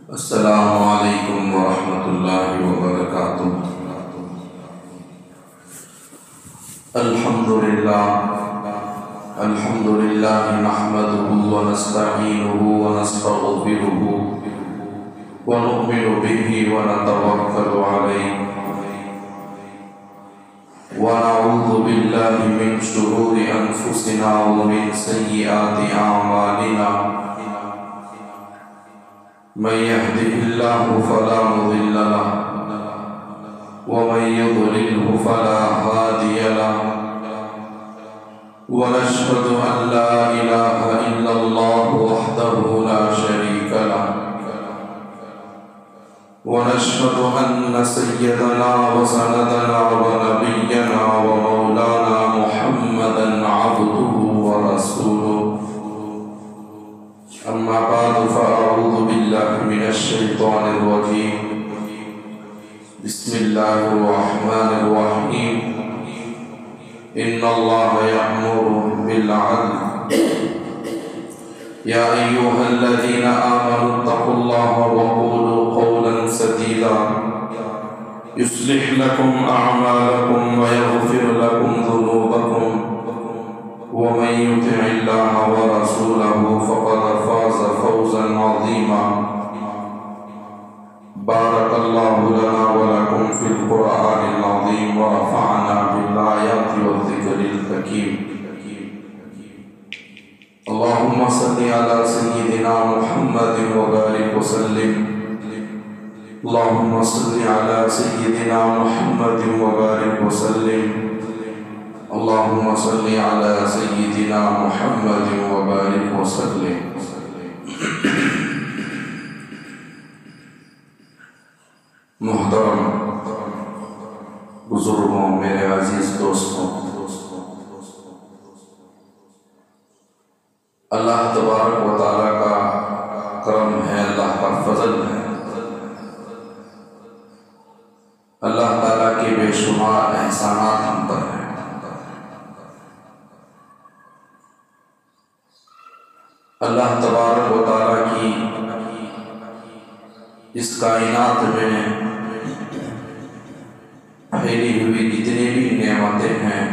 السلام علیکم ورحمۃ اللہ وبرکاتہ۔ الحمد للہ نحمده ونستعینه ونستغفره ونؤمن به ونتوکل علیہ ونعوذ باللہ من شرور انفسنا ومن سیئات اعمالنا، من يهده الله فلا مضل له ومن يضلله فلا هادي له، ونشهد أن لا إله إلا الله وحده لا شريك له، ونشهد أن سيدنا وسندنا ونبينا ومولانا محمدا عبده ورسوله، أما بعد فأعوذ بالله من الشيطان الرجيم، بسم الله الرحمن الرحيم، إن الله يأمر بالعدل يا أيها الذين آمنوا اتقوا الله وقولوا قولا سديدا يصلح لكم أعمالكم ويغفر لكم ذنوبكم، ومن يطع الله ورسوله فقد فاز فوزا عظيما۔ بارك الله لنا ولكم في القرآن العظيم ورفعنا بالآيات والذكر الحكيم۔ اللهم صل على سيدنا محمد وبارك وسلم، اللهم صل على سيدنا محمد وبارك وسلم، اللهم صل على سيدنا محمد وبارك وسلم۔ محترم بزرگوں، میرے عزیز دوستوں، اللہ تبارک و تعالیٰ کا کرم ہے، اللہ کا فضل ہے، اللہ تعالیٰ کے بے شمار احسانات ہم پر ہیں۔ اللہ تبارک و تعالیٰ کی اس کائنات میں پھیلی ہوئی جتنی بھی نعمتیں ہیں،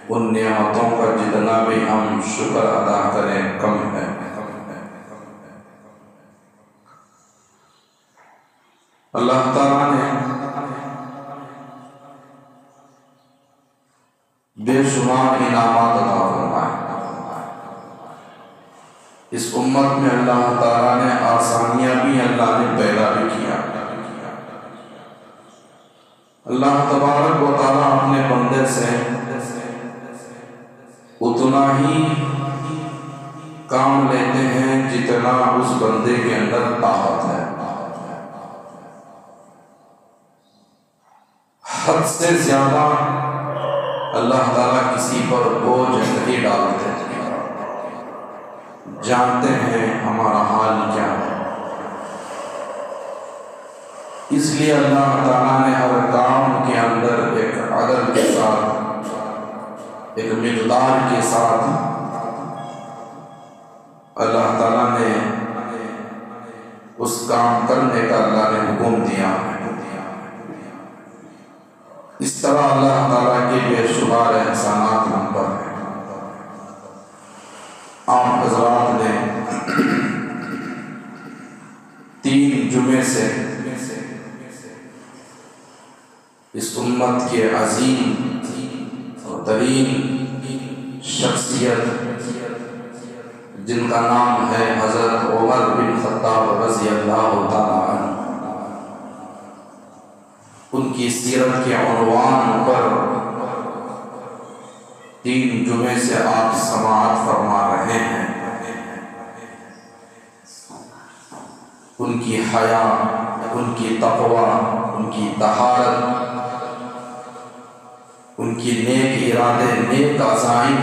ان نعمتوں کا جتنا بھی ہم شکر ادا کریں کم ہے۔ اللہ تعالیٰ نے بے شمار انعامات عطا فرمائے۔ اس امت میں اللہ تعالیٰ نے آسانیاں بھی اللہ نے پیدا بھی کیا۔ اللہ تبارک و تعالیٰ اپنے بندے سے اتنا ہی کام لیتے ہیں جتنا اس بندے کے اندر طاقت ہے۔ حد سے زیادہ اللہ تعالیٰ کسی پر بوجھ نہیں ڈالتے، جانتے ہیں ہمارا حال کیا ہے، اس لیے اللہ تعالیٰ نے ہر کام کے اندر ایک عدل کے ساتھ، ایک مقدار کے ساتھ اللہ تعالیٰ نے اس کام کرنے کا اللہ نے حکم دیا ہے۔ اس طرح اللہ تعالیٰ کے بے شمار احسانات ہم پر ہیں۔ آپ حضرات نے 3 جمعے سے اس امت کے عظیم اور ترین شخصیت جن کا نام ہے حضرت عمر بن خطاب رضی اللہ تعالیٰ عنہ، ان کی سیرت کے عنوان پر 3 جمعے سے آپ سماعت فرما رہے ہیں۔ ان کی حیا، ان کی تقوی، ان کی طہارت، ان کی نیک ارادے، نیک عزائم،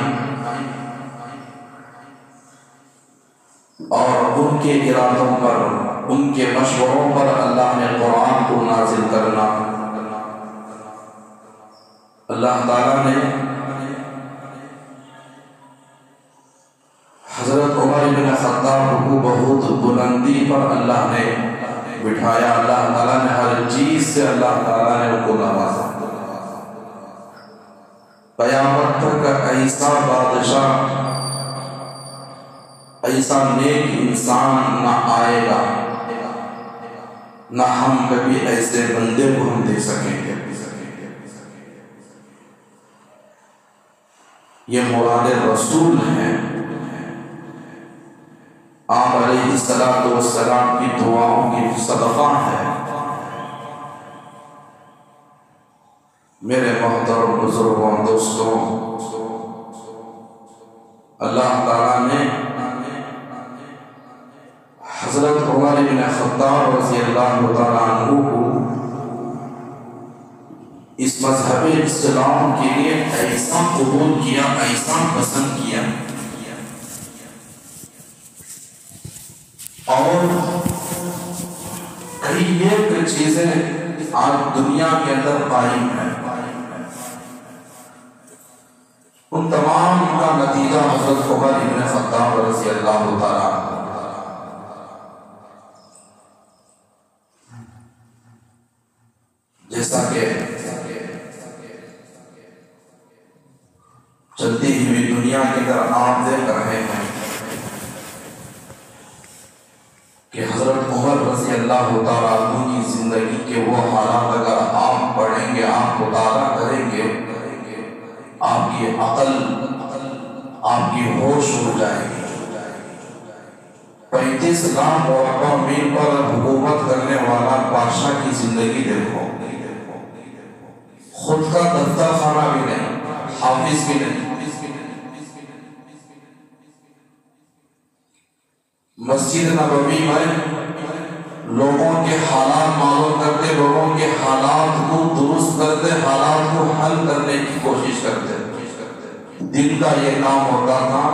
اور ان کے ارادوں پر، ان کے مشوروں پر اللہ نے قرآن کو نازل کرنا۔ اللہ تعالیٰ نے حضرت حضرت عمر بن خطاب کو بہت بلندی پر اللہ نے بٹھایا، اللہ تعالیٰ نے ہر چیز سے اللہ تعالیٰ نے ان کو نوازا۔ قیامت تک ایسا بادشاہ، ایسا نیک انسان نہ آئے گا، نہ ہم کبھی ایسے بندے کو ہم دیکھ سکیں گے۔ یہ مراد رسول ہیں، آپ علیہ السلام کی دعاؤں کی صدقہ ہے۔ میرے محترم بزرگوں دوستوں، اللہ تعالیٰ نے حضرت عمر بن خطاب رضی اللہ تعالیٰ عنہ کو اس مذہب اسلام کے لیے ایسا قبول کیا، ایسا پسند کیا، اور کئی ایک چیزیں آج دنیا کے اندر قائم ہیں، ان تمام کا نتیجہ حضرت عمر بن خطاب رضی اللہ تعالیٰ عنہ۔ جیسا کہ چلتی ہوئی دنیا کے اندر آپ دیکھ رہے ہیں کہ حضرت عمر رضی اللہ تعالیٰ عنہ کی زندگی کے وہ حالات اگر آپ پڑھیں گے، آپ مطالعہ کریں گے، آپ کی عقل، آپ کی ہوش ہو جائے گی۔ 35 لاکھ مربع میل پر حکومت کرنے والا بادشاہ کی زندگی دیکھو، خود کا دفتر خانہ بھی نہیں، حافظ بھی نہیں، مسجد نبوی میں لوگوں کے حالات معلوم کرتے، لوگوں کے حالات کو درست کرتے، حالات کو حل کرنے کی کوشش کرتے۔ دن کا یہ کام ہوتا تھا،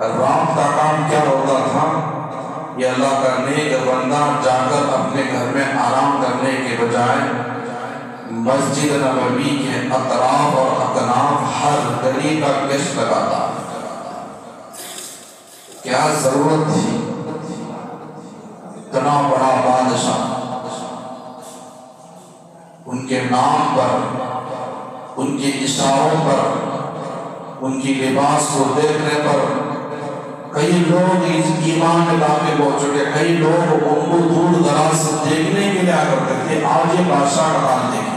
رات کا کام کیا ہوتا تھا؟ یہ اللہ کا نیک بندہ جا کر اپنے گھر میں آرام کرنے کے بجائے مسجد نبوی کے اطراف اور اکناف ہر گلی کا گشت لگاتا۔ کیا ضرورت تھی؟ اتنا بڑا بادشاہ ان کے نام پر، ان کے اشاروں پر، ان کی لباس کو دیکھنے پر کئی لوگ ایمان میں داخل ہو چکے، کئی لوگ ان کو دور دراز سے دیکھنے کے لیے آ کرتے تھے۔ آج یہ بادشاہ کا حال دیکھیے،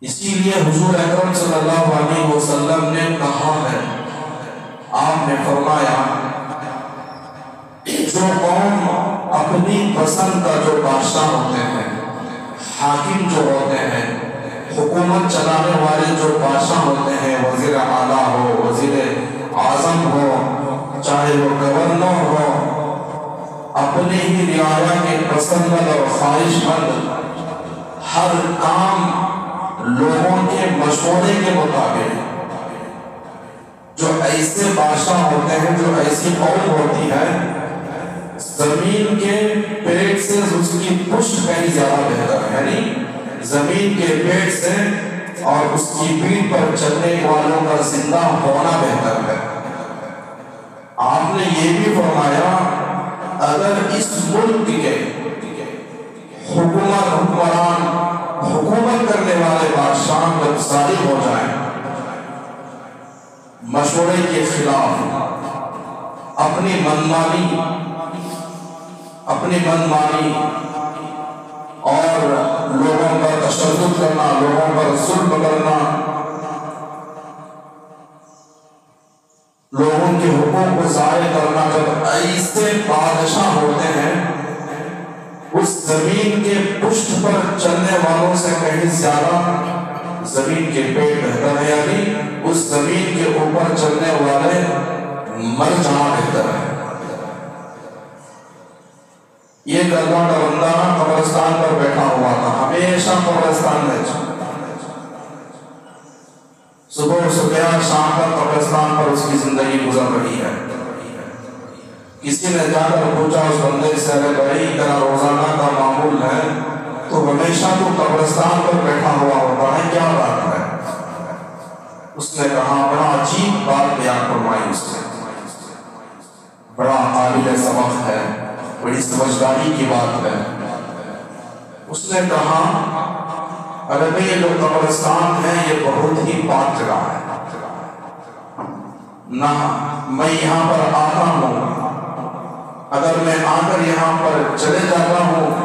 اسی لیے حضور اکرم صلی اللہ علیہ وسلم نے کہا ہے، آپ نے فرمایا جو قوم اپنی پسند کا جو بادشاہ ہوتے ہیں، حاکم جو ہوتے ہیں، حکومت چلانے والے جو بادشاہ ہوتے ہیں، وزیر اعلیٰ ہو، وزیر اعظم ہو، چاہے وہ گورنر ہو، اپنے ہی رعایا کے پسند اور خواہش مند ہر کام لوگوں کے مشورے کے مطابق، جو ایسے بادشاہ ہوتے ہیں، جو ایسی قوم ہوتی ہے، زمین کے پیٹ سے اس کی پشت کہیں زیادہ بہتر ہے، یعنی زمین کے پیٹ سے اور اس کی پیٹھ پر چلنے والوں کا زندہ ہونا بہتر ہے۔ آپ نے یہ بھی فرمایا اگر اس ملک کے حکمران، حکومت کرنے والے بادشاہ جب ظالم ہو جائیں، مشورے کے خلاف اپنی منمانی اور لوگوں پر تشدد کرنا، لوگوں پر ظلم کرنا، لوگوں کے حقوق کو ضائع کرنا، جب ایسے بادشاہ ہوتے ہیں، اس زمین کے پشت پر چلنے والوں سے کہیں زیادہ زمین کے پیٹ بہتر ہے، یعنی اس زمین کے اوپر چلنے والے مر جانا بہتر ہے۔ یہ گلہ کا بندہ قبرستان پر بیٹھا ہوا تھا، ہمیشہ قبرستان میں صبح سے شام تک قبرستان پر اس کی زندگی گزر رہی ہے۔ کسی نے جا کر پوچھا اس بندے سے، ارے بھائی تیرا روزانہ کا معمول ہے تو ہمیشہ تو قبرستان پر بیٹھا ہوا ہوتا ہے، کیا بات ہے؟ اس نے کہا، بڑا عجیب بات بیان فرمائی اس نے، بڑا قابل سبق ہے، بڑی سمجھداری کی بات ہے۔ اس نے کہا، ارے بھئی یہ جو قبرستان ہے یہ بہت ہی پاک جگہ ہے، نہ میں یہاں پر آتا ہوں، اگر میں آ کر یہاں پر چلے جاتا ہوں،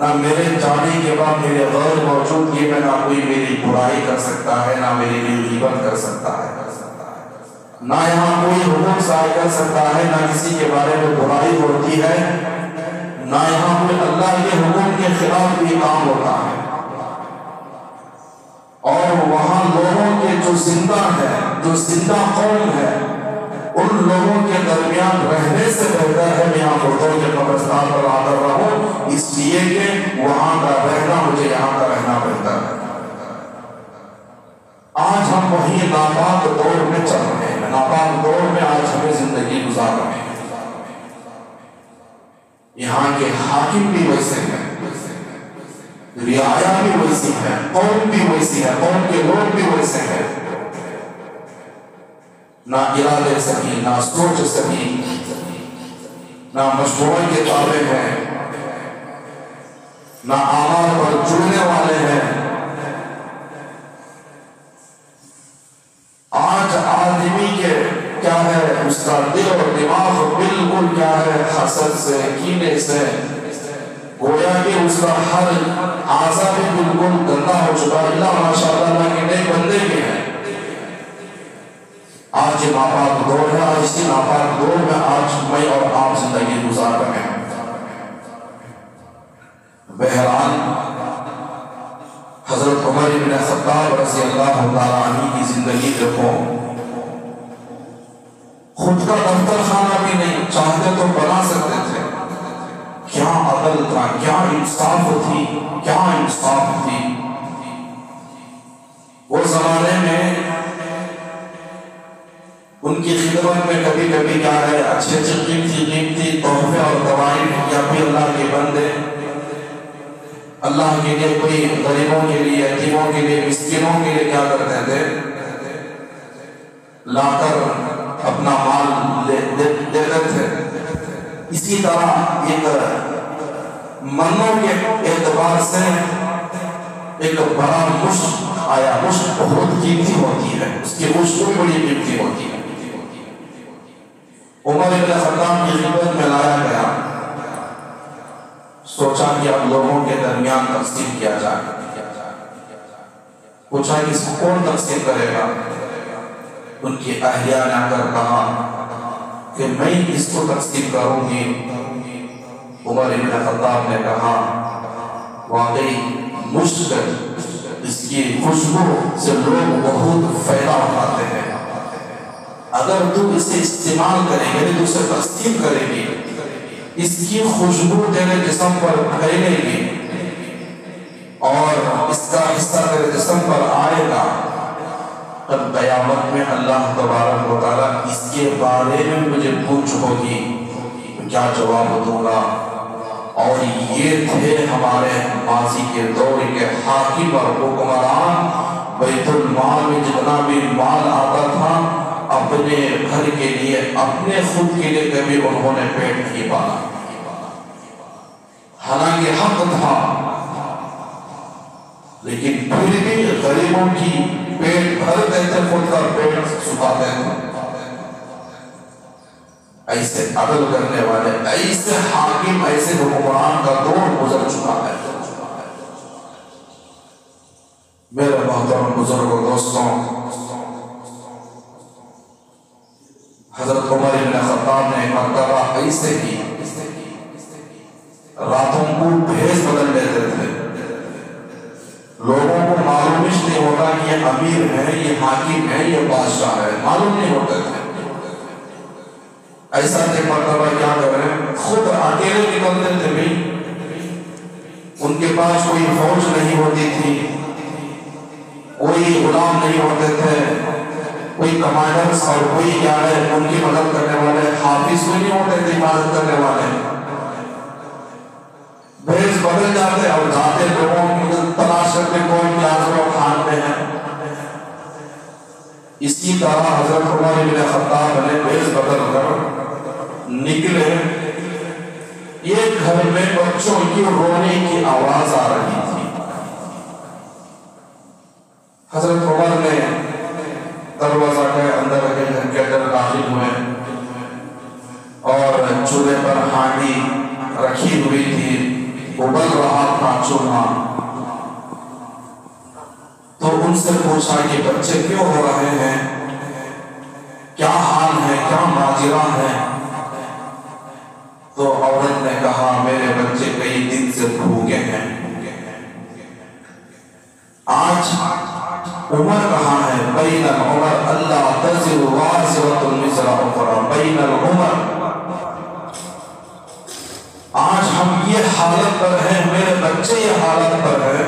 نہ میرے جانے کے بعد میرے غیر موجودگی میں نہ کوئی میری برائی کر سکتا ہے، نہ میری غیبت کر سکتا ہے، نہ یہاں کوئی حکم صادر کر سکتا ہے، نہ کسی کے بارے میں برائی ہوتی ہے، نہ یہاں کوئی اللہ کے حکم کے خلاف بھی کام ہوتا ہے۔ اور وہاں لوگوں کے جو زندہ ہے، جو زندہ قوم ہے، ان لوگوں کے درمیان رہنے سے بہتر ہے یہاں مردوں کے قبرستان پر آ کر رہوں، اس لیے کہ وہاں کا رہنا مجھے یہاں کا رہنا بہتر ہے۔ آج ہم وہی ناپاک دور میں چل رہے ہیں، ناپاک دور میں آج ہمیں زندگی گزار رہے ہیں۔ یہاں کے حاکم بھی ویسے ہیں، رعایا بھی ویسی ہے، قوم بھی ویسی ہے، قوم کے لوگ بھی ویسے ہیں، نہ ارادے صحیح، نہ سوچ صحیح، نہ مشورے کے تابع ہیں، نہ اعمال پر جڑنے والے ہیں۔ آج آدمی کے کیا ہے، اس کا دل اور دماغ بالکل کیا ہے، حسد سے، کینے سے، گویا کہ اس کا ہر اعضا بھی بالکل گندا ہو چکا۔ اللہ ماشاءاللہ کے نئے بندے بھی ہیں۔ آج یہ ناپاک دور ہے، آج اسی ناپاک دور میں آج میں اور آپ زندگی گزار رہے ہیں۔ بہرحال حضرت عمر بن خطاب رضی اللہ تعالیٰ عنہ کی زندگی دیکھو، خود کا دفتر خانہ بھی نہیں، چاہتے تو بنا سکتے تھے۔ کیا عدل تھا، کیا انصاف تھی، کیا انصاف تھی۔ وہ زمانے میں ان کی خدمت میں کبھی کبھی کیا ہے، اچھے اچھے قیمتی تحفے اور تحائف، یا پھر اللہ کے بندے اللہ کے لیے کوئی غریبوں کے لیے، یتیموں کے لیے، مسکینوں کے لیے کیا کرتے تھے، لا کر اپنا مال دیتے تھے۔ اسی طرح ایک منوں کے اعتبار سے ایک بڑا مشت آیا، مشت بہت قیمتی ہوتی ہے، اس کی خوشبو بڑی قیمتی ہوتی ہے۔ عمر بن خطاب کی خدمت میں لایا گیا، سوچا کہ اب لوگوں کے درمیان تقسیم کیا جائے، پوچھا کہ اس کو کون تقسیم کرے گا۔ ان کی اہلیہ نے آ کر کہا کہ میں اس کو تقسیم کروں گی۔ عمر بن خطاب نے کہا، واقعی مشک، اس کی خوشبو سے لوگ بہت فائدہ اٹھاتے ہیں، اگر تو اسے استعمال کرے گی، تو اسے تقسیم کرے گی، اس کی خوشبو تیرے جسم پر پھیلے گی اور اس کا حصہ تیرے جسم پر آئے گا، تب قیامت میں اللہ تبارک و تعالیٰ اس کے بارے میں مجھے پوچھ ہوگی، کیا جواب دوں گا۔ اور یہ تھے ہمارے ماضی کے دور کے حاکم اور حکمران، بیت المال میں جتنا بھی مال آتا تھا، اپنے گھر کے لیے، اپنے خود کے لیے کبھی انہوں نے پیٹ نہیں پالا، حالانکہ حق تھا، لیکن پھر بھی غریبوں کی پیٹ بھرتے تھے، خود کا پیٹ چھپاتے تھے۔ ایسے عدل کرنے والے، ایسے حاکم، ایسے حکمران کا دور گزر چکا ہے۔ میرے محترم بزرگوں، دوستوں، حضرت عمر بن خطاب نے مرتبہ ایسے ہی راتوں کو بھیس بدل لیتے تھے، لوگوں کو معلوم ہی نہیں ہوتا کہ یہ امیر ہے، یہ حاکم ہے، یہ بادشاہ ہے، معلوم نہیں ہوتے تھے۔ ایسا ایک مرتبہ کیا کر رہے ہیں، خود اکیلے نکلتے تھے بھی، ان کے پاس کوئی فوج نہیں ہوتی تھی، کوئی غلام نہیں ہوتے تھے، کوئی کمانڈرز اور کوئی کیا ہے ان کی مدد کرنے والے حافظ بھی نہیں ہوتے تھے، حفاظت کرنے والے۔ بھیس بدل جاتے اور جاتے لوگوں کی تلاش کرتے، کوئی پیاز و خان میں ہے، اسی طرح حضرت عمر بن خطاب نے بیس بدل کر نکلے، ایک گھر میں بچوں کی رونے کی آواز آ رہی تھی۔ حضرت عمر نے دروازہ کے اندر کے اندر داخل ہوئے اور چولہے پر ہانڈی رکھی ہوئی تھی، ابل رہا تھا چولہا، تو ان سے پوچھا کہ بچے کیوں ہو رہے ہیں، کیا حال ہے، کیا ماجرا ہے؟ تو عورت نے کہا میرے بچے کئی دن سے بھوکے ہیں۔ آج عمر کہاں ہے؟ بین العمر اللہ تزر وازرۃ وزر اخری، بین العمر۔ آج ہم یہ حالت پر ہیں، میرے بچے یہ حالت پر ہیں،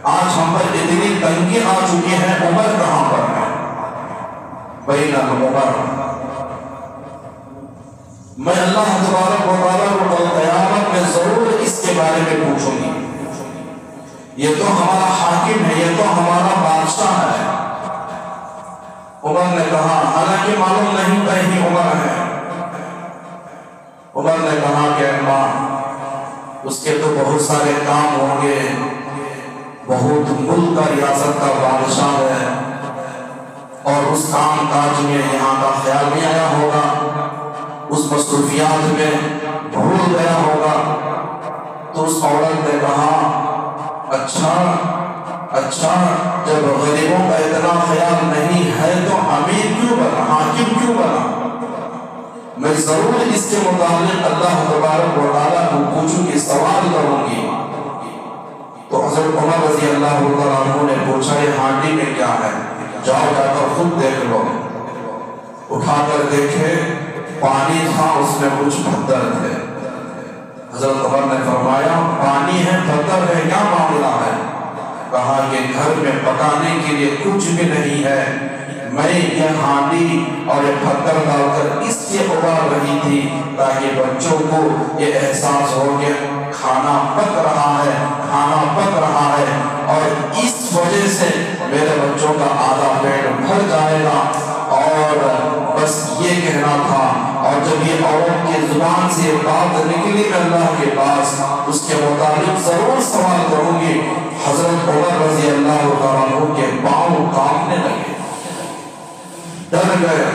آج ہم پر اتنی تنگی آ چکی ہے، عمر کہاں پر ہے؟ بین العمر۔ میں اللہ تبارک و تعالیٰ کو کل قیامت میں ضرور اس کے بارے میں پوچھوں گی۔ یہ تو ہمارا حاکم ہے، یہ تو ہمارا بادشاہ ہے۔ عمر نے کہا، حالانکہ معلوم نہیں تھا ہی عمر ہے، عمر نے کہا کہ ماں اس کے تو بہت سارے کام ہوں گے، بہت ملک کا ریاست کا بادشاہ ہے، اور اس کام کاج میں یہاں کا خیال نہیں آیا ہوگا، اس مصروفیات میں بھول گیا ہوگا۔ تو اس عورت نے کہا اچھا جب غریبوں کا اتنا خیال نہیں ہے تو امیر کیوں بنا، حاکم کیوں بنا؟ میں ضرور اس کے متعلق اللہ تبارک و تعالیٰ کو پوچھوں گی، سوال کروں گی۔ تو حضرت عمر رضی اللہ عنہ نے پوچھا یہ ہانڈی میں کیا ہے؟ جاؤ جا کر خود دیکھ لو۔ اٹھا کر دیکھے، پانی تھا، اس میں کچھ پتھر تھے۔ حضرت عمر نے فرمایا پانی ہے، پتھر ہے، کیا معاملہ ہے؟ کہا کہ گھر میں پکانے کے لیے کچھ بھی نہیں ہے، میں یہ ہانڈی اور یہ پتھر ڈال کر اس لیے ابال رہی تھی تاکہ بچوں کو یہ احساس ہو کہ کھانا پک رہا ہے، کھانا پک رہا ہے، اور اس وجہ سے میرے بچوں کا آدھا پیٹ بھر جائے گا، اور بس یہ کہنا تھا۔ اور جب یہ عورت کی زبان سے بات نکلی میں اللہ کے پاس، اس کے مطابق ضرور سوال کروں گی۔ حضرت عمر رضی اللہ عنہ کے پاؤں کانپنے لگے، ڈر گئے،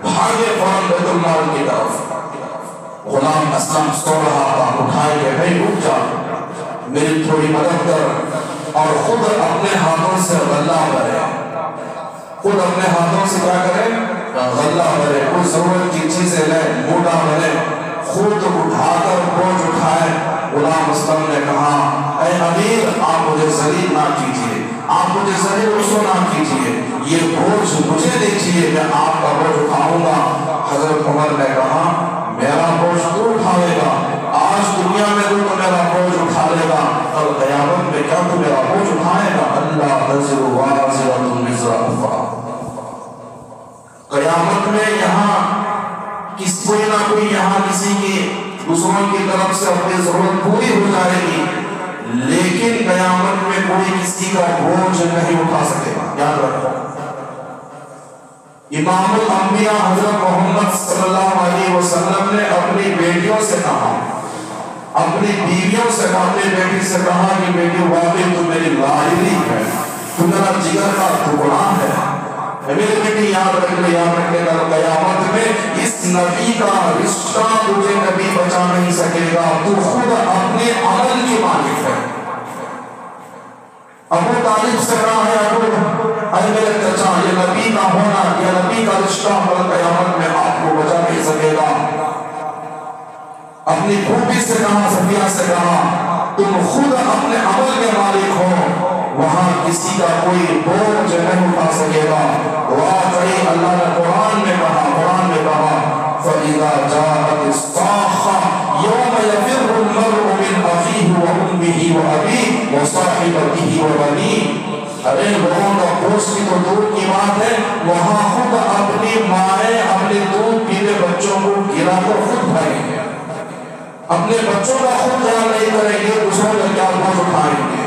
بھاگے فوراً بیت المال کی طرف۔ غلام اسلم سو رہا تھا، اٹھائے کہ بھائی اٹھ جا، میری تھوڑی مدد کر، اور خود اپنے ہاتھوں سے غلہ بھرے، خود اپنے ہاتھوں سے کیا کرے؟ غلہ بھرے، کوئی ضرورت کی چیزیں لے، موٹا بھرے، خود اٹھا کر بوجھ اٹھائے۔ غلام اسلم نے کہا اے امیر آپ مجھے ذلیل نہ کیجیے، آپ مجھے ذلیل رسوا نہ کیجیے، یہ بوجھ مجھے دیجیے، میں آپ کا بوجھ اٹھاؤں گا۔ حضرت عمر نے کہا میرا بوجھ تو اٹھاوے گا، آج دنیا میں تو میرا بوجھ اٹھا لے گا، کل قیامت میں کیا تو میرا بوجھ اٹھائے گا؟ اللہ تزر وازرۃ وزر اخری۔ قیامت میں یہاں کوئی نہ کوئی یہاں کسی کی دوسروں کی طرف سے اپنی ضرورت پوری ہو جائے گی، لیکن قیامت میں کوئی کسی کا بوجھ نہیں اٹھا سکے گا، یاد رکھو۔ امام الانبیاء حضرت محمد صلی اللہ علیہ وسلم نے اپنی بیٹیوں سے کہا، اپنی بیویوں سے کہا، اپنی بیٹی سے کہا کہ بیٹی واقعی تو میری لاڈلی ہے، تو میرا جگر کا ٹکڑا ہے، میری بیٹی یاد رکھنے کا قیامت میں اس نبی کا رشتہ تجھے نبی بچا نہیں سکے گا، تو خود اپنے عمل کی مالک ہے۔ ابو طالب سے کہا ہے اے میرے چچا یہ نبی کا ہونا، یہ نبی کا رشتہ کل قیامت میں آپ کو بچا نہیں سکے گا۔ اپنی پھوپھی سے کہا، صفیہ سے کہا تم خود اپنے عمل کے مالک ہو، وہاں کسی کا کوئی بوجھ نہیں اٹھا سکے گا۔ واقعی اللہ نے قرآن میں کہا فَإِذَا جَاءَتِ الصَّاخَّةُ يَوْمَ يَفِرُّ الْمَرْءُ مِنْ أَخِيهِ وَأُمِّهِ وَأَبِيهِ وَصَاحِبَتِهِ وَبَنِيهِ۔ ارے لوگوں کا بوجھ کی تو دور کی بات ہے، وہاں خود اپنی مائیں اپنے دودھ پینے بچوں کو گرا کر خود بھریں گے، اپنے بچوں کا خود خیال نہیں کریں گے، دوسروں کا کیا بوجھ اٹھائیں گے۔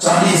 40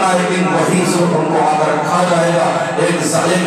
نہ ایک دن وہی ظلم ان کو آ کر کھا جائے گا۔ ایک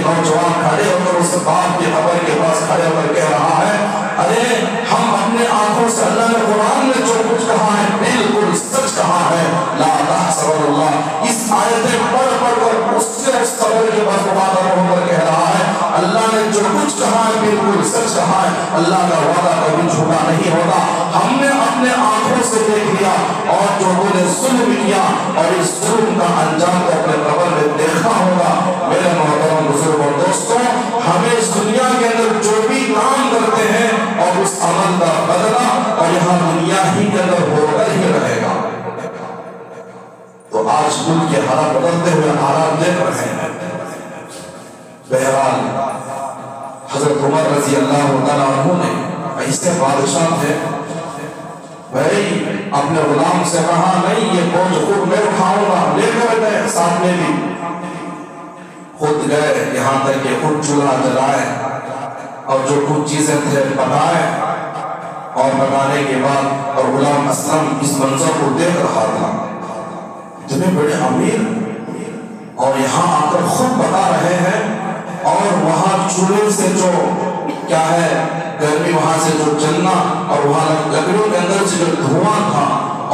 نوجوان کھڑے ہو کر اس باپ کی قبر کے پاس کھڑے ہو کر کہہ رہا ہے، ارے ہم اپنے آنکھوں سے اللہ نے قرآن میں جو کچھ کہا ہے بالکل سچ کہا ہے، لا تحسبن اللہ، اس آیتیں پڑھ پڑھ کر اس سے اس قبر کے پاس مخاطب ہو کر کہہ رہا ہے اللہ نے جو کچھ کہا ہے بالکل سچ کہا ہے، اللہ کا وعدہ کبھی جھوٹا نہیں ہوتا۔ ہم نے اپنے آنکھوں سے دیکھ لیا اور جو انہوں نے ظلم کیا اور اس ظلم کا انجام کو اپنے قبر میں دیکھا ہوگا۔ میرے محترم بزرگوں دوستوں، ہمیں اس دنیا کے اندر جو بھی کام کرتے ہیں اور اس عمل کا بدلہ اور یہاں دنیا ہی کے اندر ہو کر ہی رہے گا۔ تو آج ملک کے حالات بدلتے ہوئے حالات دیکھ رہے ہیں۔ بہرحال حضرت عمر رضی اللہ تعالیٰ عنہ نے ایسے بادشاہ تھے، بھائی اپنے غلام سے کہا نہیں یہ بوجھ خود میں اٹھاؤں گا، لے کر گئے، ساتھ میں بھی خود گئے، یہاں تک کہ خود چولہا جلائے اور جو کچھ چیزیں تھے پکائے، اور پکانے کے بعد اور غلام اسلم اس منظر کو دیکھ رہا تھا، اتنے بڑے امیر اور یہاں آ کر خود پکا رہے ہیں، اور وہاں چولہے سے جو کیا ہے گرمی وہاں سے جو جلنا اور وہاں لکڑیوں کے اندر سے جو دھواں تھا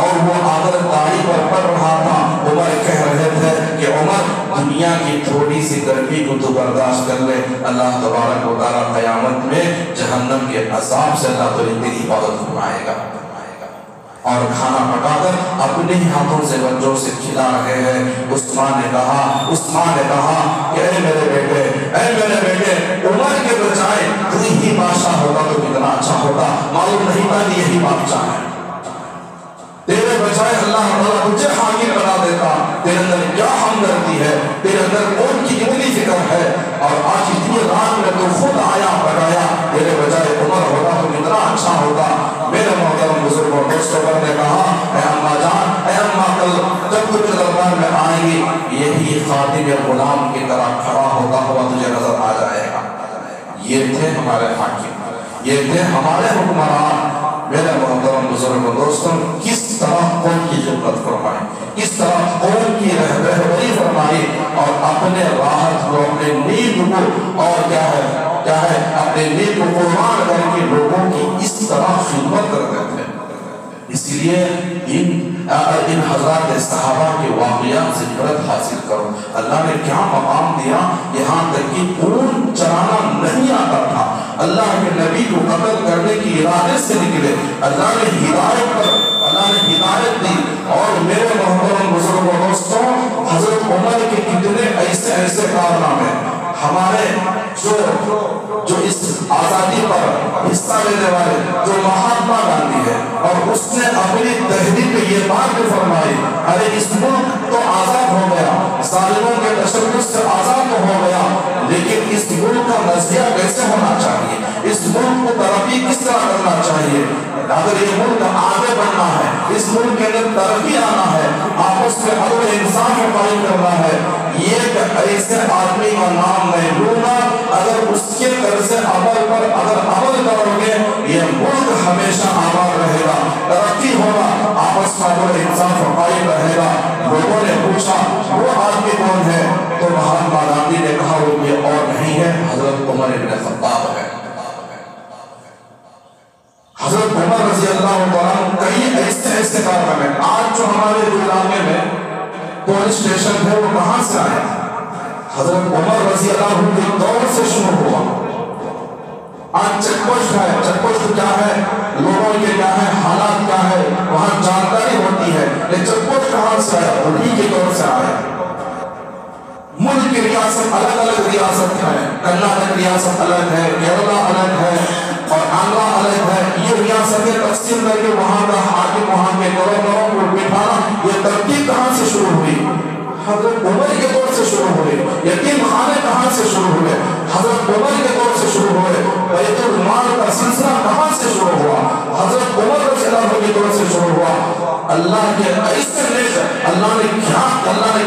اور وہ آ کر داڑھی پر پڑ رہا تھا۔ عمر کہہ رہے تھے کہ عمر دنیا کی تھوڑی سی گرمی کو تو برداشت کر لے، اللہ تبارک و تعالیٰ قیامت میں جہنم کے عذاب سے اللہ تعالیٰ تیری حفاظت فرمائے گا۔ اور کھانا پکا کر اپنے ہی ہاتھوں سے بچوں سے کھلا رہے ہیں۔ عثمان نے کہا کہ اے میرے بیٹے عمر کے بجائے تو ہی بادشاہ ہوتا تو کتنا اچھا ہوتا، معلوم نہیں تھا کہ یہی بادشاہ ہے، تیرے بجائے اللہ تعالیٰ مجھے حاکم بنا دیتا، تیرے اندر کیا ہمدردی ہے، تیرے اندر کون کی کتنی فکر ہے، اور آج اتنی رات میں تو خود آیا پکایا، تیرے بجائے عمر ہوتا تو کتنا اچھا ہوتا۔ میرے محترم بزرگوں دوستوں نے کہا اے اماں جان، اے اماں کل جب تم دربار میں آئیں گی یہی خادم غلام کی طرح کھڑا ہوتا ہوا تجھے نظر آ جائے گا۔ یہ تھے ہمارے حاکم، یہ تھے ہمارے حکمران۔ میرے محترم بزرگوں دوستوں، کس طرح قوم کی خدمت فرمائی، کس طرح قوم کی رہبری فرمائی، اور اپنے راحت کو، اپنے نیند کو، اور کیا ہے اپنے نیند کو قربان کر کے لوگوں کی اس طرح خدمت کرتے تھے۔ اس لیے ان حضرات صحابہ کے واقعات سے عبرت حاصل کرو۔ اللہ نے کیا مقام دیا، یہاں تک کہ اونٹ چرانا نہیں آتا تھا، اللہ کے نبی کو قتل کرنے کی ارادے سے نکلے، اللہ نے ہدایت دی۔ اور میرے محترم بزرگوں دوستوں، حضرت عمر کے کتنے ایسے کارنامے، ہمارے جو اس آزادی پر حصہ لینے والے جو مہاتما گاندھی ہے، اور اس نے اپنی تحریک میں یہ بات بھی فرمائی، ارے اس ملک تو آزاد ہو گیا، ظالموں کے تشدد سے آزاد تو ہو گیا، لیکن اس ملک کا نظریہ کیسے ہونا چاہیے، اس ملک کو ترقی کس طرح کرنا چاہیے، اگر یہ ملک آگے بڑھنا ہے، اس ملک کے اندر ترقی آنا ہے، آپس میں عدل انصاف کو قائم کرنا ہے، یہ ایسے آدمی کا نام میں لوں گا، اگر اس کے طرز عمل پر اگر عمل کرو گے یہ ملک ہمیشہ آباد رہے گا، ترقی ہوگا، آپس میں عدل انصاف کو قائم رہے گا۔ لوگوں نے پوچھا وہ آدمی کون ہے، تو مہاتما گاندھی نے کہا وہ یہ اور نہیں ہے، حضرت عمر بن خطاب ہے۔ حضرت عمر رضی اللہ عنہ کئی ایسے کارنامے، آج جو ہمارے علاقے میں پولیس اسٹیشن ہے وہ کہاں سے آیا، حضرت عمر رضی اللہ عنہ کے دور سے شروع ہوا۔ آج چیک پوسٹ ہے، چیک پوسٹ کیا ہے، لوگوں کے کیا ہے، حالات کیا ہے، وہاں جانکاری ہوتی ہے، لیکن چیک پوسٹ کہاں سے آیا، انہی کے دور سے آیا۔ ملک کی ریاست الگ الگ ریاست ہے، کرناٹک ریاست الگ ہے، کیرلا الگ ہے، اور آندھرا الگ ہے، یہ ریاستیں تقسیم کر کے وہاں کا حاکم وہاں کے گورنروں کو بٹھانا، یہ ترتیب کہاں سے شروع ہوئی، حضرت عمر کے دور سے شروع ہوئے۔ یتیم خانے کہاں سے شروع ہوئے، حضرت عمر کے دور سے شروع ہوئے۔ بیت المال کا سلسلہ کہاں سے شروع ہوا، حضرت عمر رضی اللہ عنہ کے دور سے شروع ہوا۔ اللہ کے ایسے نیک اللہ نے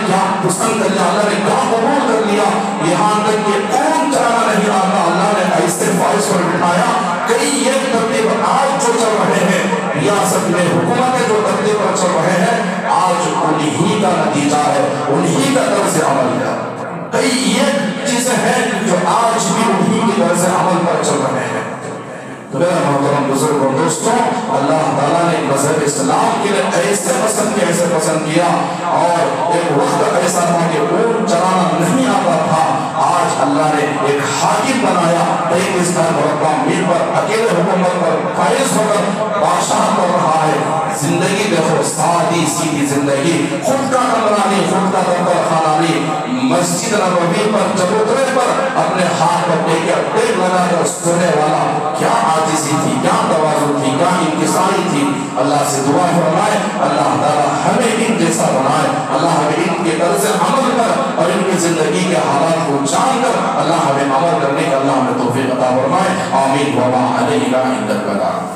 کیا پسند کر لیا، اللہ نے کیا قبول کر لیا، یہاں تک کہ کون چلانا نہیں آتا، اللہ نے ایسے فائز پر بٹھایا۔ کئی یہ ترتیب آج جو چل رہے ہیں ریاست میں، حکومتیں جو ترتیب پر چل رہے ہیں، آج انہی کا نتیجہ ہے، انہی کا طرز عمل ہے. کئی یہ چیزیں ہیں جو آج بھی انہی کے طرز عمل پر چل رہے ہیں. تو میرے محترم بزرگ اور دوستوں، اللہ تعالیٰ نے مذہب اسلام کے لیے ایسے پسند کیا، اور ایک وقت ایسا تھا کہ اونٹ چلانا نہیں آتا تھا. آج اللہ نے ایک حاکم بنایا، 23 مربع میل پر اکیلے حکومت پر فائز ہو کر بادشاہ کر رہا ہے. زندگی دیکھو، سادی سیدھی زندگی، خود کا کمرہ نہیں، خود کا دفتر خانہ نہیں، مسجد نبوی پر چبوترے پر اپنے ہاتھ پر ٹیک لگا کر سونے والا. کیا عاجزی تھی، کیا تواضع تھی، کیا انکساری تھی. اللہ سے دعا فرمائے اللہ تعالیٰ ہمیں ان جیسا بنائے. اللہ ہمیں ان کے طرز عمل کر اور ان کی زندگی کے حالات کو جان کر اللہ ہمیں عمل کرنے کا اللہ ہمیں توفیق عطا فرمائے. آمین. وما علینا الا البلاغ.